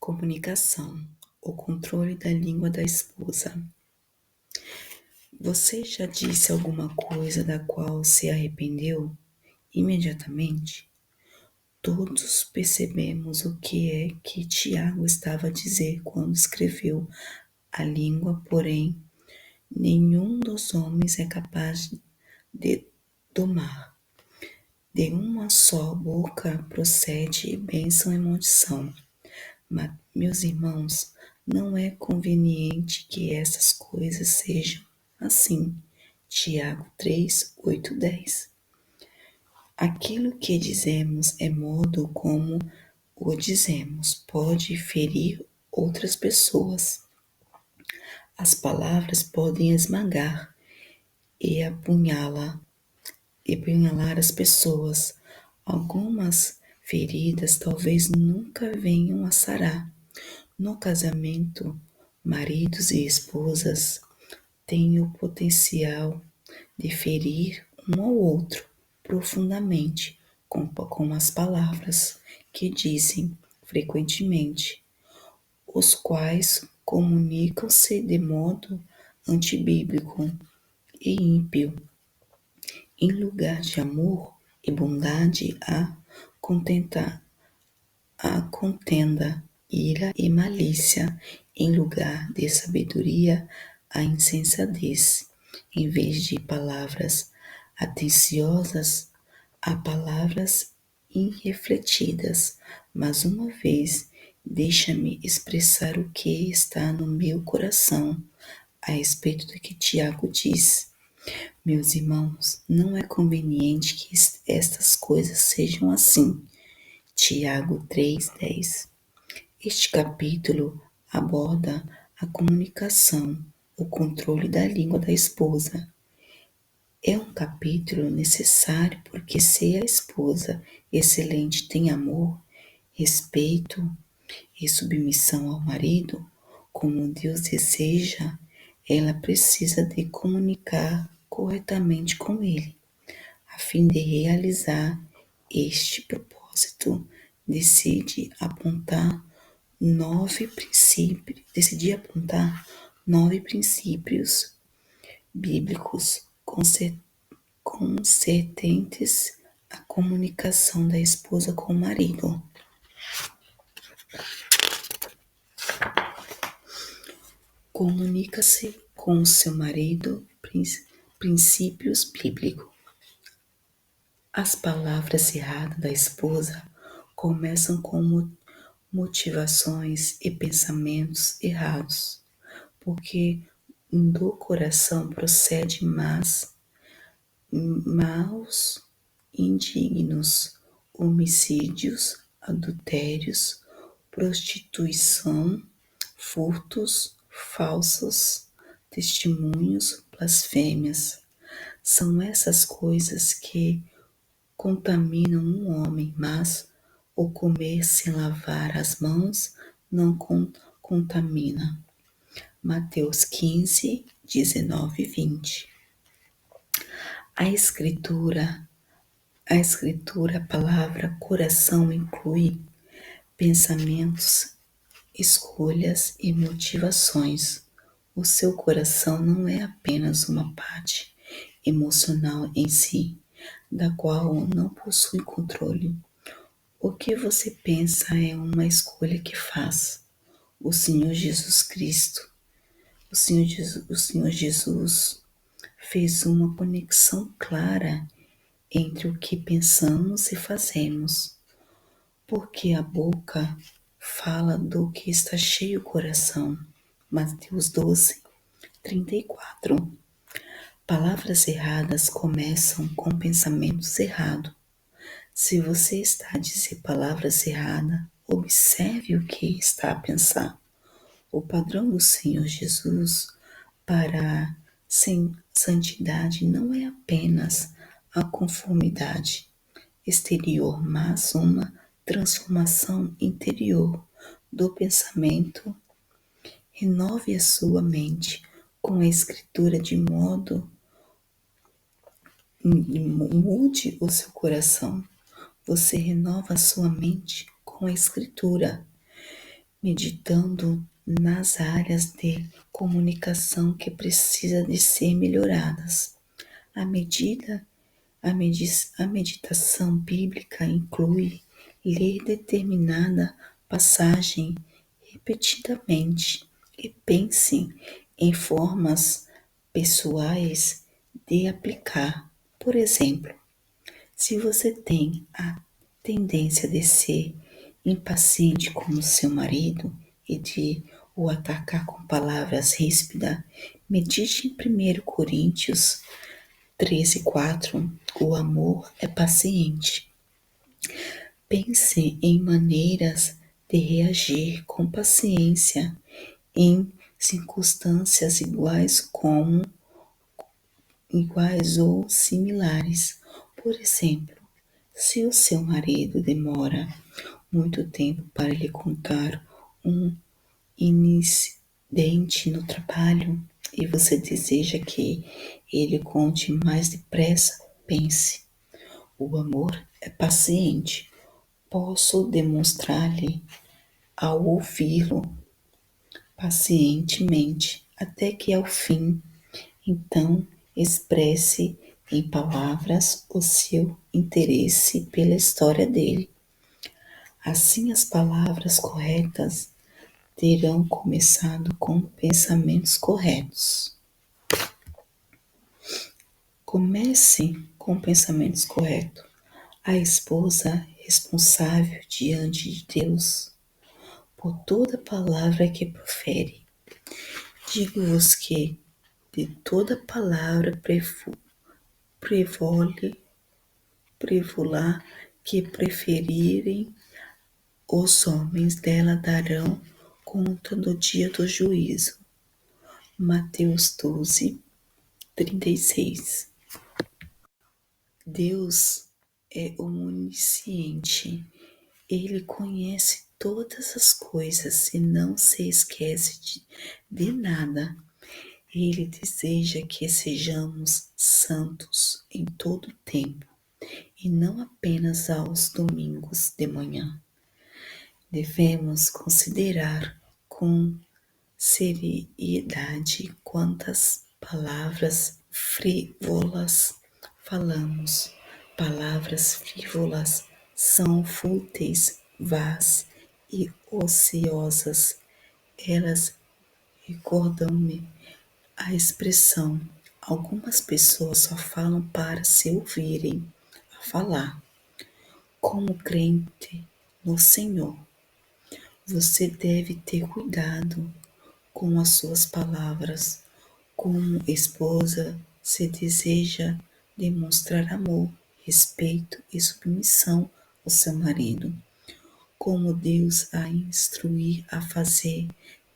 Comunicação, o controle da língua da esposa. Você já disse alguma coisa da qual se arrependeu imediatamente? Todos percebemos o que é que Tiago estava a dizer quando escreveu: a língua, porém, nenhum dos homens é capaz de domar. De uma só boca procede bênção e maldição. Mas, meus irmãos, não é conveniente que essas coisas sejam assim. Tiago 3, 8, 10. Aquilo que dizemos é modo como o dizemos, pode ferir outras pessoas. As palavras podem esmagar e apunhalar as pessoas. Algumas feridas talvez nunca venham a sarar. No casamento, maridos e esposas têm o potencial de ferir um ao outro profundamente com as palavras que dizem frequentemente, os quais comunicam-se de modo antibíblico e ímpio. Em lugar de amor e bondade, há contenda, ira e malícia. Em lugar de sabedoria, há insensatez. Em vez de palavras atenciosas, há palavras irrefletidas. Mas uma vez, deixa-me expressar o que está no meu coração a respeito do que Tiago diz. Meus irmãos, não é conveniente que estas coisas sejam assim. Tiago 3:10. Este capítulo aborda a comunicação, o controle da língua da esposa. É um capítulo necessário porque se a esposa excelente tem amor, respeito e submissão ao marido, como Deus deseja, ela precisa de comunicar corretamente com ele, a fim de realizar este propósito. Decidi apontar 9 princípios bíblicos concernentes à comunicação da esposa com o marido. Comunica-se com o seu marido, princípios bíblicos. As palavras erradas da esposa começam com motivações e pensamentos errados, porque do coração procede maus indignos, homicídios, adultérios, prostituição, furtos, falsos testemunhos, blasfêmias. São essas coisas que contaminam um homem, mas o comer sem lavar as mãos não contamina. Mateus 15, 19 e 20. A escritura, a palavra coração inclui pensamentos, escolhas e motivações. O seu coração não é apenas uma parte emocional em si, da qual não possui controle. O que você pensa é uma escolha que faz. O Senhor Jesus fez uma conexão clara entre o que pensamos e fazemos, porque a boca fala do que está cheio o coração. Mateus 12, 34. Palavras erradas começam com pensamentos errados. Se você está a dizer palavras erradas, observe o que está a pensar. O padrão do Senhor Jesus para a santidade não é apenas a conformidade exterior, mas uma transformação interior do pensamento. Renove a sua mente com a Escritura de modo mude o seu coração. Você renova a sua mente com a Escritura. meditando nas áreas de comunicação que precisam de ser melhoradas. A medida a meditação bíblica inclui ler determinada passagem repetidamente e pense em formas pessoais de aplicar. Por exemplo, se você tem a tendência de ser impaciente com o seu marido e de o atacar com palavras ríspidas, medite em 1 Coríntios 13:4. O amor é paciente. Pense em maneiras de reagir com paciência em circunstâncias iguais ou similares. Por exemplo, se o seu marido demora muito tempo para lhe contar um incidente no trabalho e você deseja que ele conte mais depressa, pense: o amor é paciente. Posso demonstrar-lhe ao ouvi-lo pacientemente até que ao fim, então expresse em palavras o seu interesse pela história dele. Assim, as palavras corretas terão começado com pensamentos corretos. Comece com pensamentos corretos. A esposa responsável diante de Deus por toda palavra que profere. Digo-vos que de toda palavra prevolar que preferirem, os homens dela darão conta no dia do juízo. Mateus 12:36. Deus é onisciente. Ele conhece todas as coisas e não se esquece de nada. Ele deseja que sejamos santos em todo o tempo e não apenas aos domingos de manhã. Devemos considerar com seriedade quantas palavras frívolas falamos. Palavras frívolas são fúteis, vãs e ociosas. Elas recordam-me a expressão: algumas pessoas só falam para se ouvirem a falar. Como crente no Senhor, você deve ter cuidado com as suas palavras. Como esposa, se deseja demonstrar amor, respeito e submissão ao seu marido. Como Deus a instruir a fazer,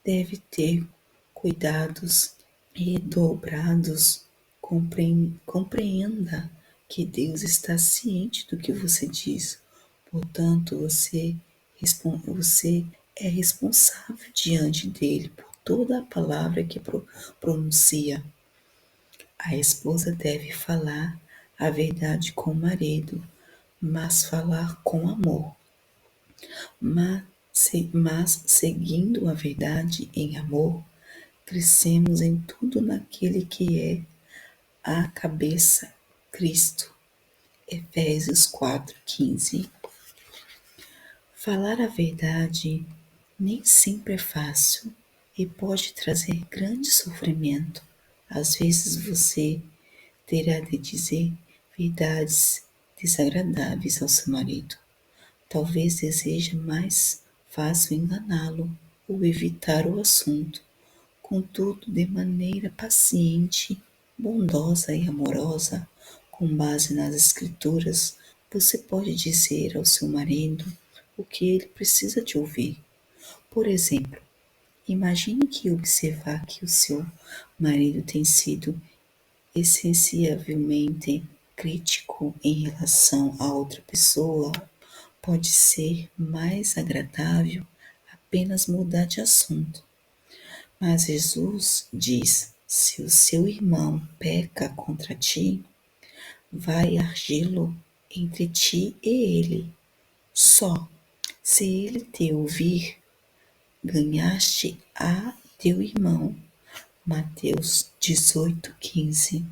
deve ter cuidados redobrados. Compreenda que Deus está ciente do que você diz. Portanto, você é responsável diante dele por toda a palavra que pronuncia. A esposa deve falar a verdade com o marido, mas falar com amor. Mas seguindo a verdade em amor, crescemos em tudo naquele que é a cabeça, Cristo. Efésios 4:15. Falar a verdade nem sempre é fácil e pode trazer grande sofrimento. Às vezes você terá de dizer verdades desagradáveis ao seu marido. Talvez seja mais fácil enganá-lo ou evitar o assunto. Contudo, de maneira paciente, bondosa e amorosa, com base nas Escrituras, você pode dizer ao seu marido o que ele precisa de ouvir. Por exemplo, imagine que observar que o seu marido tem sido essencialmente crítico em relação a outra pessoa. Pode ser mais agradável apenas mudar de assunto. Mas Jesus diz: se o seu irmão peca contra ti, vai argi-lo entre ti e ele. Só se ele te ouvir, ganhaste a teu irmão. Mateus 18:15.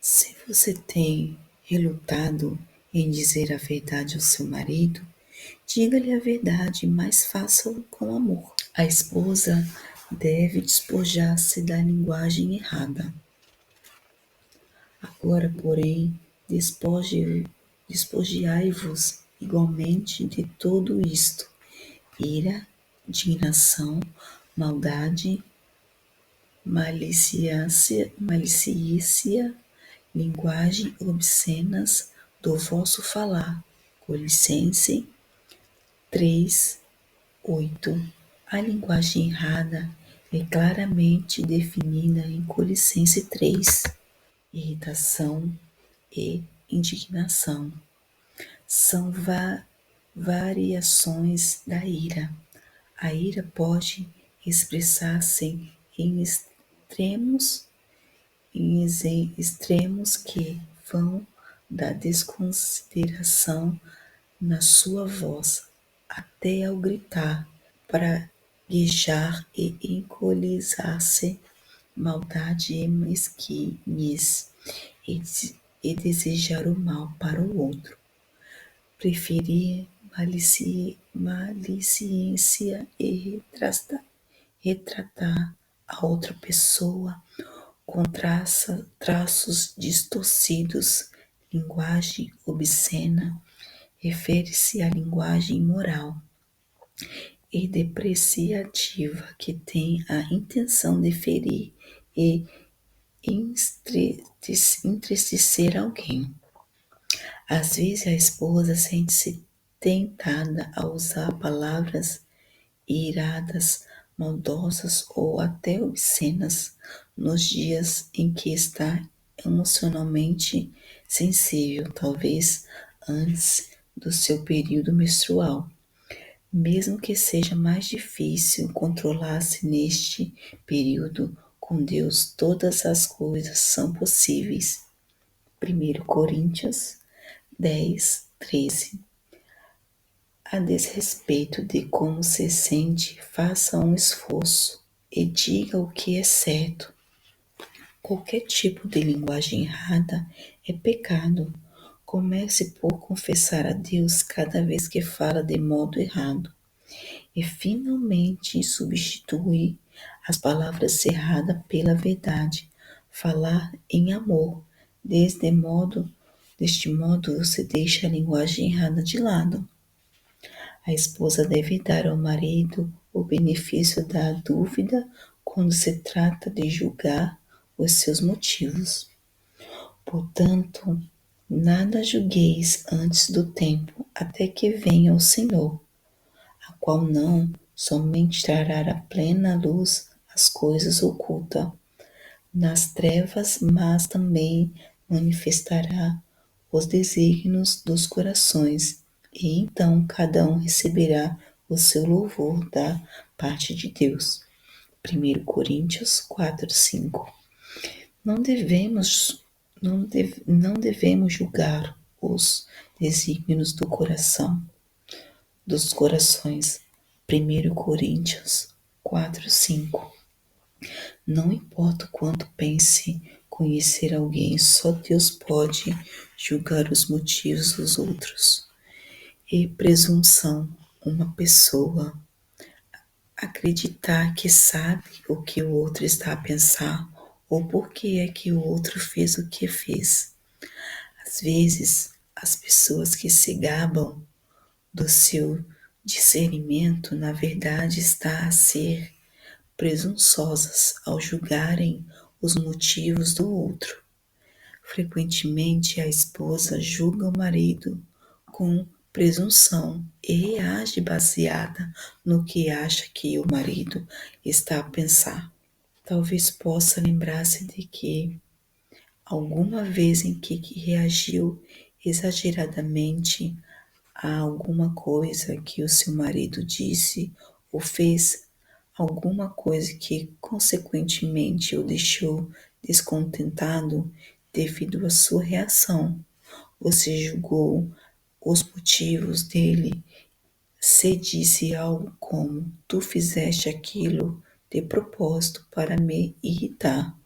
Se você tem relutado em dizer a verdade ao seu marido, diga-lhe a verdade, mas faça-o com amor. A esposa deve despojar-se da linguagem errada. Agora, porém, despojiai-vos igualmente de tudo isto: ira, indignação, maldade, malícia, linguagem obscenas do vosso falar. Colossenses 3:8. A linguagem errada é claramente definida em Colossenses 3. Irritação e indignação são variações da ira. A ira pode expressar-se em extremos que vão da desconsideração na sua voz até ao gritar, praguejar e encolizar-se, maldade e mesquinhez, e desejar o mal para o outro. Preferir malicência e retratar a outra pessoa com traços distorcidos. Linguagem obscena refere-se à linguagem imoral e depreciativa que tem a intenção de ferir e entristecer alguém. Às vezes a esposa sente-se tentada a usar palavras iradas, maldosas ou até obscenas nos dias em que está emocionalmente sensível, talvez antes do seu período menstrual. Mesmo que seja mais difícil controlar-se neste período, com Deus todas as coisas são possíveis. 1 Coríntios 10:13. A desrespeito de como se sente, faça um esforço e diga o que é certo. Qualquer tipo de linguagem errada é pecado. Comece por confessar a Deus cada vez que fala de modo errado e finalmente substituir as palavras erradas pela verdade. Falar em amor. Deste modo você deixa a linguagem errada de lado. A esposa deve dar ao marido o benefício da dúvida quando se trata de julgar os seus motivos. Portanto, nada julgueis antes do tempo, até que venha o Senhor, a qual não somente trará à plena luz as coisas ocultas nas trevas, mas também manifestará os desígnios dos corações, e então cada um receberá o seu louvor da parte de Deus. 1 Coríntios 4:5. Não devemos julgar os desígnios dos corações. 1 Coríntios 4:5. Não importa o quanto pense conhecer alguém, só Deus pode julgar os motivos dos outros. E presunção, uma pessoa acreditar que sabe o que o outro está a pensar ou por que é que o outro fez o que fez. Às vezes, as pessoas que se gabam do seu discernimento, na verdade, está a ser presunçosas ao julgarem os motivos do outro. Frequentemente, a esposa julga o marido com presunção e reage baseada no que acha que o marido está a pensar. Talvez possa lembrar-se de que alguma vez em que reagiu exageradamente a alguma coisa que o seu marido disse ou fez, alguma coisa que consequentemente o deixou descontentado devido à sua reação. Você julgou os motivos dele Se disse algo como: tu fizeste aquilo de propósito para me irritar,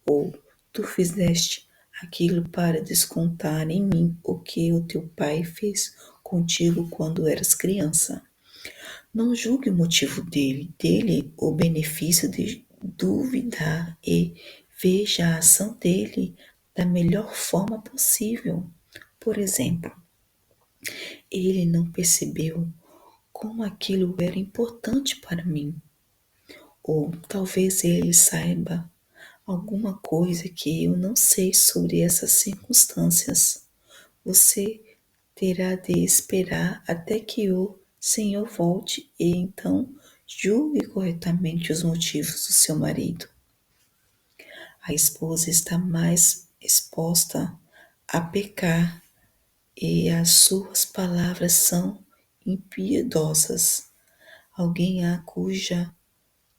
ou tu fizeste aquilo para descontar em mim o que o teu pai fez contigo quando eras criança. Não julgue o motivo dele o benefício de duvidar e veja a ação dele da melhor forma possível. Por exemplo, ele não percebeu como aquilo era importante para mim, ou talvez ele saiba alguma coisa que eu não sei sobre essas circunstâncias. Você terá de esperar até que o Senhor volte e então julgue corretamente os motivos do seu marido. A esposa está mais exposta a pecar e as suas palavras são impiedosas. Alguém a cuja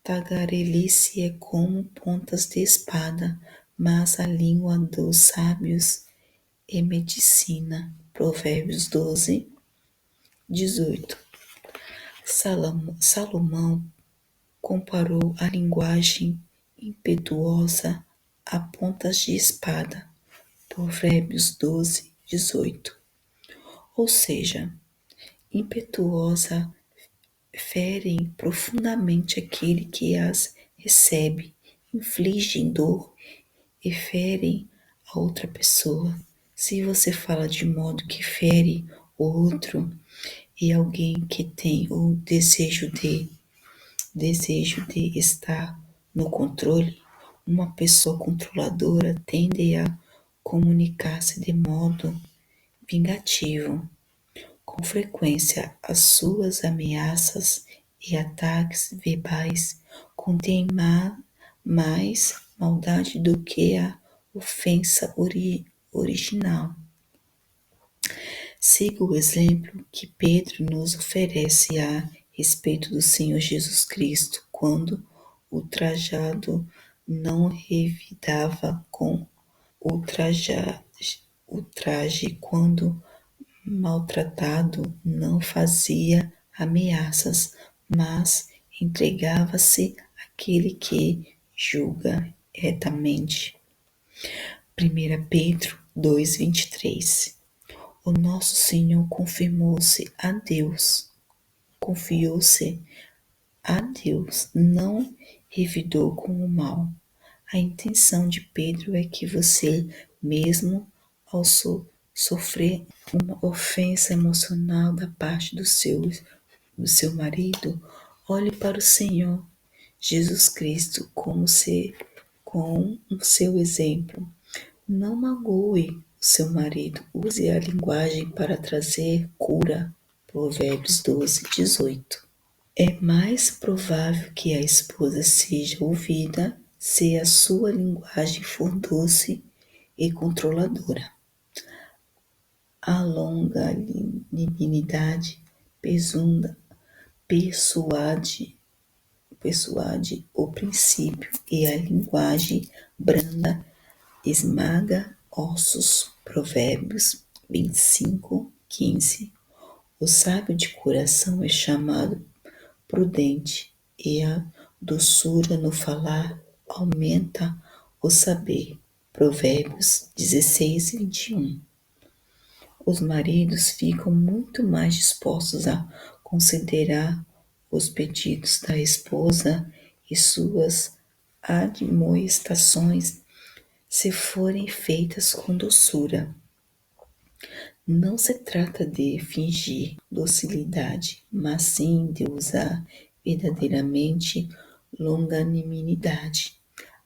tagarelice é como pontas de espada, mas a língua dos sábios é medicina. Provérbios 12, 18. Salomão comparou a linguagem impetuosa a pontas de espada. Provérbios 12, 18. Ou seja, impetuosa ferem profundamente aquele que as recebe, infligem dor e ferem a outra pessoa. Se você fala de modo que fere o outro e alguém que tem o desejo de estar no controle, uma pessoa controladora tende a comunicar-se de modo vingativo. Com frequência, as suas ameaças e ataques verbais contêm mais maldade do que a ofensa original. Siga o exemplo que Pedro nos oferece a respeito do Senhor Jesus Cristo, quando ultrajado não revidava com ultraje, quando maltratado não fazia ameaças, mas entregava-se àquele que julga retamente. 1 Pedro 2:23. O nosso Senhor confiou-se a Deus, não revidou com o mal. A intenção de Pedro é que você, mesmo ao sofrer uma ofensa emocional da parte do seu marido, olhe para o Senhor Jesus Cristo com o seu exemplo. Não magoe o seu marido, use a linguagem para trazer cura. Provérbios 12, 18. É mais provável que a esposa seja ouvida se a sua linguagem for doce e controladora. A longanimidade persuade o princípio e a linguagem branda esmaga ossos. Provérbios 25, 15. O sábio de coração é chamado prudente e a doçura no falar aumenta o saber. Provérbios 16, 21. Os maridos ficam muito mais dispostos a considerar os pedidos da esposa e suas admoestações se forem feitas com doçura. Não se trata de fingir docilidade, mas sim de usar verdadeiramente longanimidade,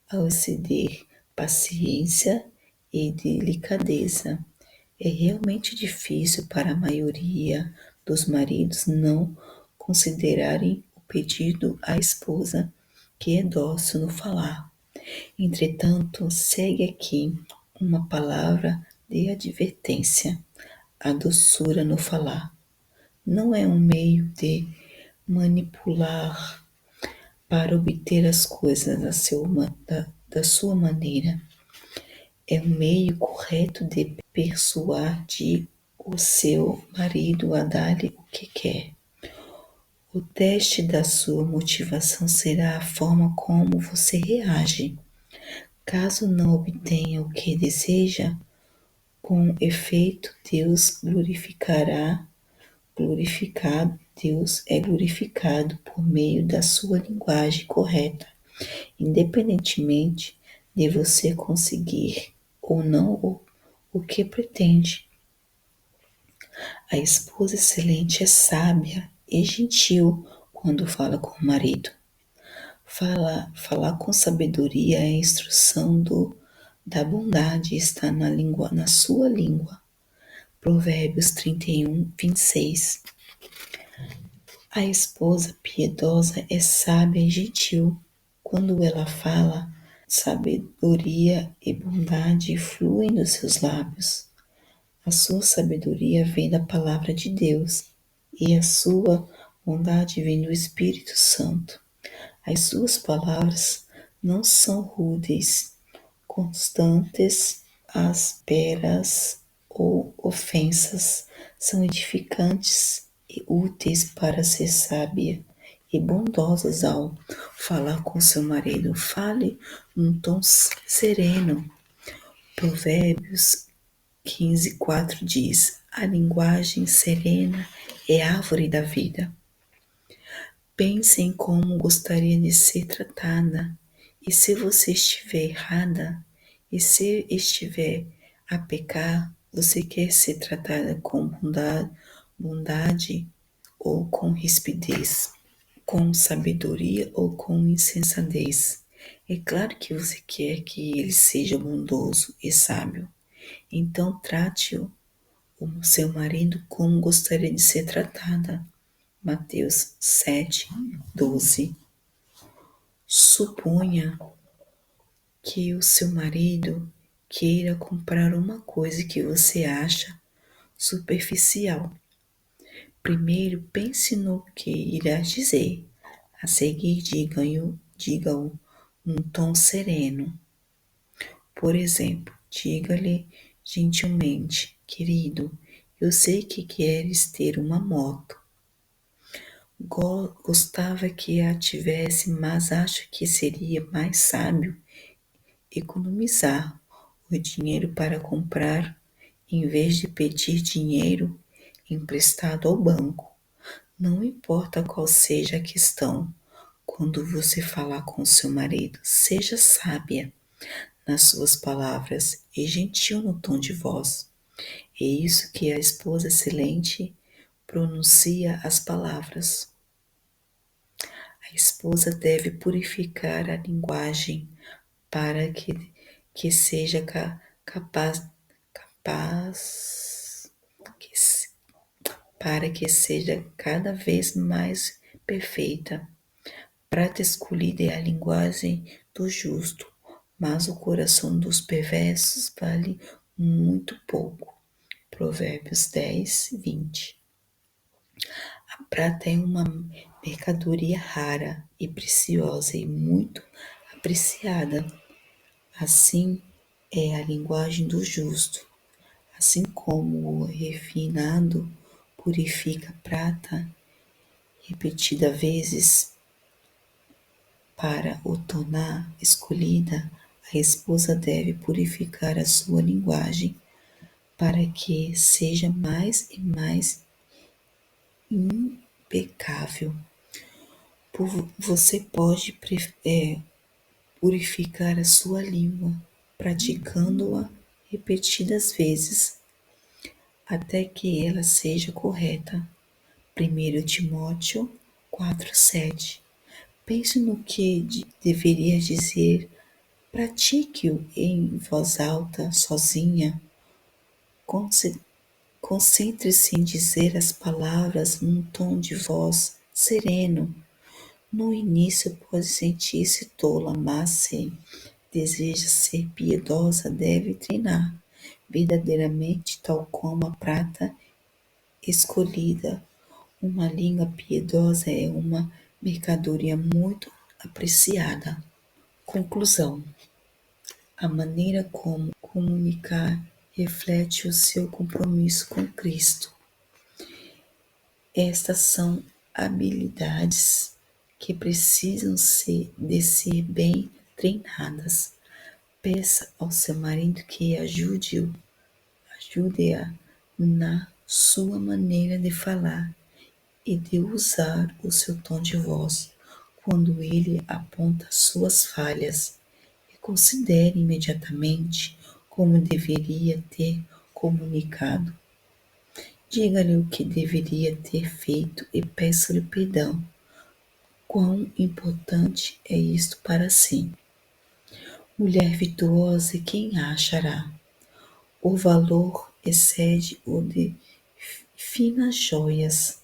ao exceder paciência e delicadeza. É realmente difícil para a maioria dos maridos não considerarem o pedido à esposa, que é dócil no falar. Entretanto, segue aqui uma palavra de advertência. A doçura no falar não é um meio de manipular para obter as coisas da sua maneira. É um meio correto de persuadir o seu marido a dar-lhe o que quer. O teste da sua motivação será a forma como você reage. Caso não obtenha o que deseja, com efeito, Deus é glorificado por meio da sua linguagem correta, independentemente de você conseguir ou não o que pretende. A esposa excelente é sábia e gentil quando fala com o marido. Falar com sabedoria é a instrução da bondade está na sua língua. Provérbios 31, 26. A esposa piedosa é sábia e gentil. Quando ela fala, sabedoria e bondade fluem dos seus lábios. A sua sabedoria vem da palavra de Deus e a sua bondade vem do Espírito Santo. As suas palavras não são rudes, constantes, ásperas ou ofensas, são edificantes e úteis para ser sábia e bondosas ao falar com seu marido. Fale num tom sereno. Provérbios 15:4 diz: a linguagem serena é árvore da vida. Pense em como gostaria de ser tratada. E se você estiver errada, e se estiver a pecar, você quer ser tratada com bondade ou com rispidez, com sabedoria ou com insensatez. É claro que você quer que ele seja bondoso e sábio. Então trate-o, o seu marido, como gostaria de ser tratada. Mateus 7, 12. Suponha que o seu marido queira comprar uma coisa que você acha superficial. Primeiro pense no que irá dizer. A seguir, diga-o num tom sereno. Por exemplo, diga-lhe gentilmente: querido, eu sei que queres ter uma moto. Gostava que a tivesse, mas acho que seria mais sábio economizar o dinheiro para comprar, em vez de pedir dinheiro emprestado ao banco. Não importa qual seja a questão, quando você falar com seu marido, seja sábia nas suas palavras e gentil no tom de voz. É isso que a esposa excelente pronuncia as palavras. A esposa deve purificar a linguagem para que seja capaz que, para que seja cada vez mais perfeita. Prata escolhida é a linguagem do justo, mas o coração dos perversos vale muito pouco. Provérbios 10, 20. A prata é uma mercadoria rara e preciosa e muito apreciada. Assim é a linguagem do justo. Assim como o refinado purifica a prata repetida vezes para o tornar escolhida, a esposa deve purificar a sua linguagem para que seja mais e mais impecável. Você pode purificar a sua língua, praticando-a repetidas vezes, até que ela seja correta. 1 Timóteo 4:7. Pense no que deveria dizer, pratique-o em voz alta, sozinha. Concentre-se em dizer as palavras num tom de voz sereno. No início pode sentir-se tola, mas se deseja ser piedosa, deve treinar verdadeiramente, tal como a prata escolhida. Uma língua piedosa é uma mercadoria muito apreciada. Conclusão: a maneira como comunicar reflete o seu compromisso com Cristo. Estas são habilidades que precisam de ser bem treinadas. Peça ao seu marido que ajude-a na sua maneira de falar e de usar o seu tom de voz quando ele aponta suas falhas, e considere imediatamente como deveria ter comunicado. Diga-lhe o que deveria ter feito e peça-lhe perdão. Quão importante é isto para si? Mulher virtuosa, quem a achará? O valor excede o de finas joias.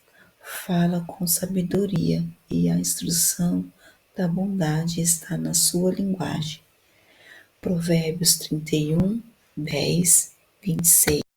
Fala com sabedoria, e a instrução da bondade está na sua linguagem. Provérbios 31, 10, 26.